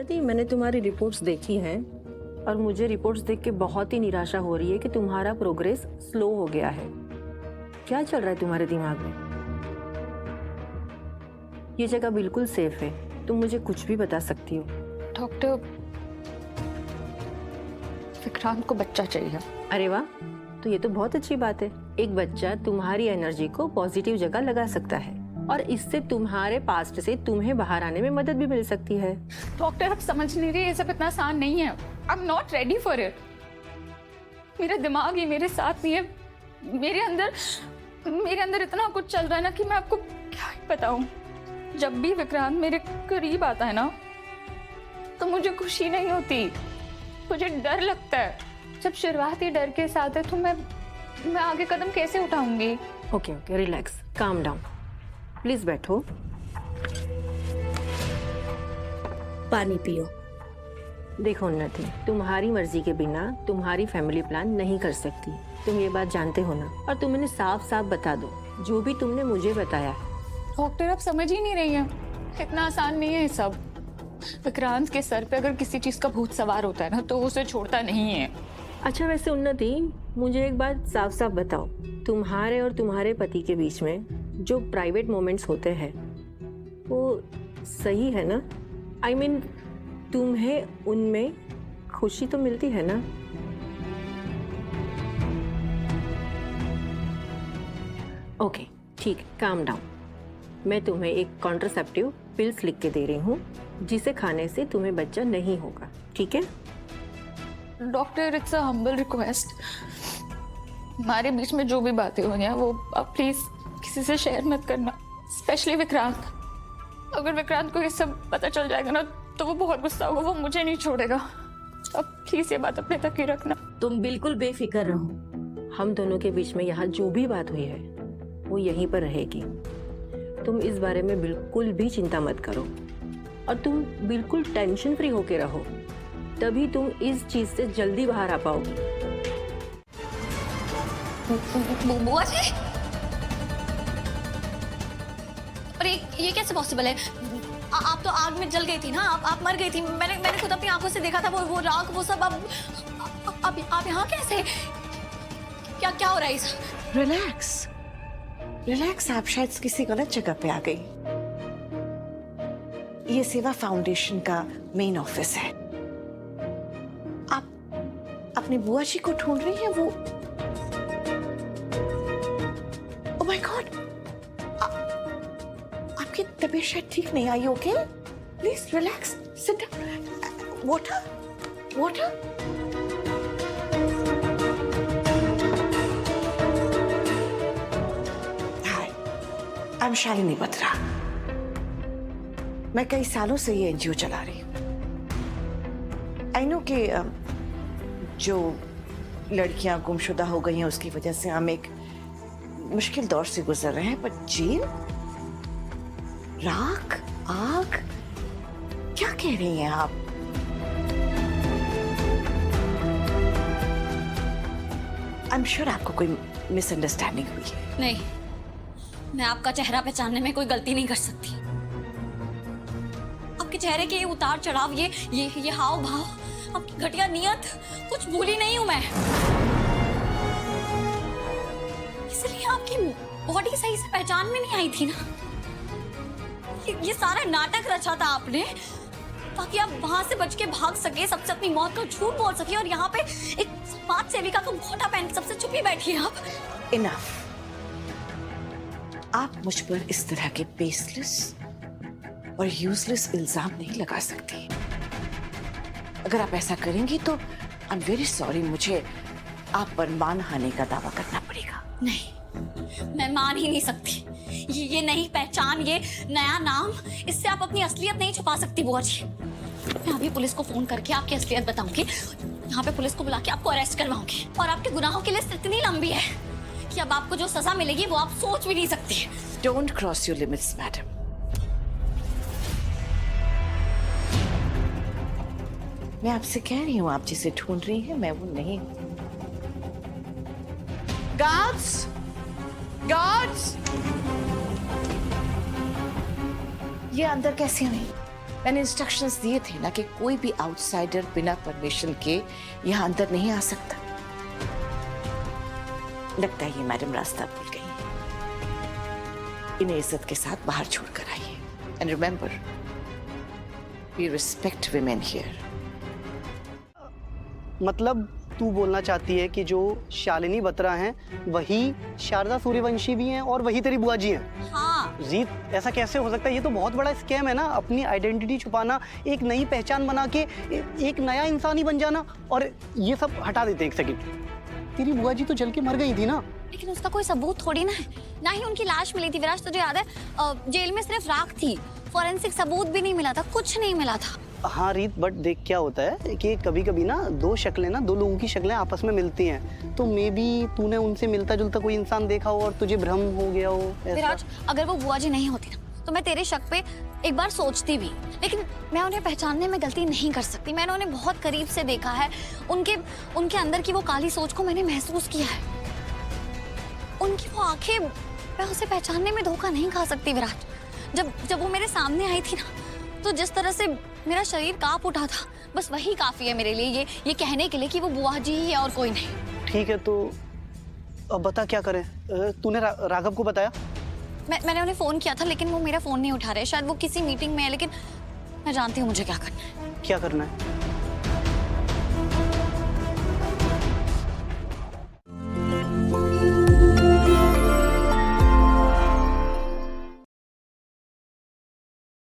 उन्नति, मैंने तुम्हारी रिपोर्ट्स देखी हैं और मुझे रिपोर्ट्स देख के बहुत ही निराशा हो रही है कि तुम्हारा प्रोग्रेस स्लो हो गया है। क्या चल रहा है तुम्हारे दिमाग में? ये जगह बिल्कुल सेफ है, तुम मुझे कुछ भी बता सकती हो। डॉक्टर, विक्रांत को बच्चा चाहिए। अरे वाह, तो ये तो बहुत अच्छी बात है। एक बच्चा तुम्हारी एनर्जी को पॉजिटिव जगह लगा सकता है और इससे तुम्हारे पास्ट से तुम्हें बाहर आने में मदद भी मिल सकती है। डॉक्टर, आप समझ नहीं रहे, ये सब इतना आसान नहीं है। I am not ready for it. मेरा दिमाग ही मेरे साथ नहीं है। मेरे अंदर इतना कुछ चल रहा है ना कि मैं आपको क्या ही बताऊं। जब भी विक्रांत मेरे करीब आता है ना तो मुझे खुशी नहीं होती, मुझे डर लगता है। जब शुरुआती डर के साथ है तो मैं आगे कदम कैसे उठाऊंगी? Okay, relax, calm down, please बैठो। पानी पियो। देखो उन्नति, तुम्हारी मर्जी के बिना तुम्हारी फैमिली प्लान नहीं कर सकती, तुम ये बात जानते हो ना। और तुम इन्हें साफ साफ बता दो जो भी तुमने मुझे बताया है। डॉक्टर, आप समझ ही नहीं रही हैं, इतना आसान नहीं है ये सब। विक्रांत के सर पे अगर किसी चीज का भूत सवार होता है ना तो उसे छोड़ता नहीं है। अच्छा, वैसे उन्नति, मुझे एक बात साफ साफ बताओ, तुम्हारे और तुम्हारे पति के बीच में जो प्राइवेट मोमेंट्स होते हैं वो सही है ना? आई मीन, तुम्हें उनमें खुशी तो मिलती है ना? ओके, ठीक है, काम डाउन। मैं तुम्हें एक कॉन्ट्रासेप्टिव पिल्स लिख के दे रही हूँ जिसे खाने से तुम्हें बच्चा नहीं होगा, ठीक है? Doctor, it's a humble request. हमारे बीच में जो भी बातें हुई हैं वो आप प्लीज किसी से शेयर मत करना, स्पेशली विक्रांत। अगर विक्रांत को ये सब पता चल जाएगा ना तो वो बहुत गुस्सा होगा, वो मुझे नहीं छोड़ेगा। अब प्लीज ये बात अपने तक ही रखना। तुम बिल्कुल बेफिक्र रहो। हम दोनों के बीच में यहाँ जो भी बात हुई है वो यहीं पर रहेगी। तुम इस बारे में बिल्कुल भी चिंता मत करो और तुम बिल्कुल टेंशन फ्री होके रहो, तभी तुम इस चीज से जल्दी बाहर आ पाओगी। बुआ जी, अरे ये कैसे पॉसिबल है? आप तो आग में जल गई थी ना, आप मर गई थी। मैंने खुद अपनी आंखों से देखा था वो राख, वो सब। अब आप यहाँ कैसे? क्या हो रहा है इस? रिलैक्स रिलैक्स, आप शायद किसी गलत जगह पे आ गई। ये सेवा फाउंडेशन का मेन ऑफिस है। आप अपनी बुआ जी को ढूंढ रही हैं? वो ओह माय गॉड, आपकी तबीयत शायद ठीक नहीं आई। Okay, please relax, sit down. Water. I am Shalini Batra. मैं कई सालों से ये एनजीओ चला रही हूँ। आई नो कि जो लड़कियां गुमशुदा हो गई हैं उसकी वजह से हम एक मुश्किल दौर से गुजर रहे हैं, पर जेल, राख, आग, क्या कह रही हैं आप? आई एम श्योर आपको कोई मिसअंडरस्टैंडिंग हुई है। नहीं, मैं आपका चेहरा पहचानने में कोई गलती नहीं कर सकती। आपके चेहरे के ये उतार चढ़ाव, ये हाव भाव, आपकी घटिया नियत, कुछ भूली नहीं हूं मैं। इसलिए आपकी बॉडी सही से पहचान में नहीं आई थी ना। ये सारा नाटक रचा था आपने ताकि आप वहां से बच के भाग सके, सबसे अपनी मौत का झूठ बोल सके, और यहाँ पे एक समाज सेविका का घोटा पहन सबसे छुपी बैठी है आप। इनफ। आप मुझ पर इस तरह के बेसलेस और यूजलेस इल्जाम नहीं लगा सकती। अगर आप ऐसा करेंगी तो आई एम वेरी सॉरी, मुझे आप पर मानहानि का दावा करना पड़ेगा। नहीं, मैं मान ही नहीं सकती। ये नई पहचान, ये नया नाम, इससे आप अपनी असलियत नहीं छुपा सकती बुआ जी। मैं अभी पुलिस को फोन करके आपकी असलियत बताऊंगी। यहाँ पे पुलिस को बुला के आपको अरेस्ट करवाऊंगी, और आपके गुनाहों की लिस्ट इतनी लंबी है कि अब आपको जो सजा मिलेगी वो आप सोच भी नहीं सकती। Don't cross your limits madam. मैं आपसे कह रही हूँ, आप जिसे ढूंढ रही हैं मैं वो नहीं हूँ। गार्ड्स, गार्ड्स, ये अंदर कैसे हुई? मैंने इंस्ट्रक्शंस दिए थे ना कि कोई भी आउटसाइडर बिना परमिशन के यहाँ अंदर नहीं आ सकता। लगता है ये मैडम रास्ता भूल गई हैं। इन्हें इज्जत के साथ बाहर छोड़कर आइए। And remember, we respect women here. मतलब तू बोलना चाहती है कि जो शालिनी बत्रा हैं वही शारदा सूर्यवंशी भी हैं और वही तेरी बुआ जी हैं? हाँ। रीत, ऐसा कैसे हो सकता है? ये तो बहुत बड़ा स्कैम है ना। अपनी आइडेंटिटी छुपाना, एक नई पहचान बना के एक नया इंसान ही बन जाना। और ये सब हटा देते एक सेकंड, तेरी बुआ जी तो जल के मर गई थी ना। लेकिन उसका कोई सबूत थोड़ी ना है, ना ही उनकी लाश मिली थी। विराज, तुझे याद है जेल में सिर्फ राख थी, फॉरेंसिक सबूत भी नहीं मिला था, कुछ नहीं मिला था। हाँ रीत, बट देख क्या होता है कि कभी कभी ना दो शक्लें ना, दो लोगों की शक्लें आपस में मिलती हैं। तो मे बी तूने उनसे मिलता जुलता कोई इंसान देखा हो और तुझे भ्रम हो गया हो ऐसा। विराज, अगर वो बुआ जी नहीं होती ना तो मैं तेरे शक पे एक बार सोचती भी, लेकिन मैं उन्हें पहचानने में गलती नहीं कर सकती। मैंने उन्हें बहुत करीब से देखा है। उनके अंदर की वो काली सोच को मैंने महसूस किया है। उनकी वो आंखें, मैं उसे पहचानने में धोखा नहीं खा सकती विराज। जब वो मेरे सामने आई थी ना, तो जिस तरह से मेरा शरीर कांप उठा था, बस वही काफी है मेरे लिए ये कहने के लिए कि वो बुआ जी ही है और कोई नहीं। ठीक है, तो अब बता क्या करें? तूने राघव को बताया? मैंने उन्हें फोन किया था, लेकिन वो मेरा फोन नहीं उठा रहे। शायद वो किसी मीटिंग में है, लेकिन मैं जानती हूँ मुझे क्या करना है। क्या करना है?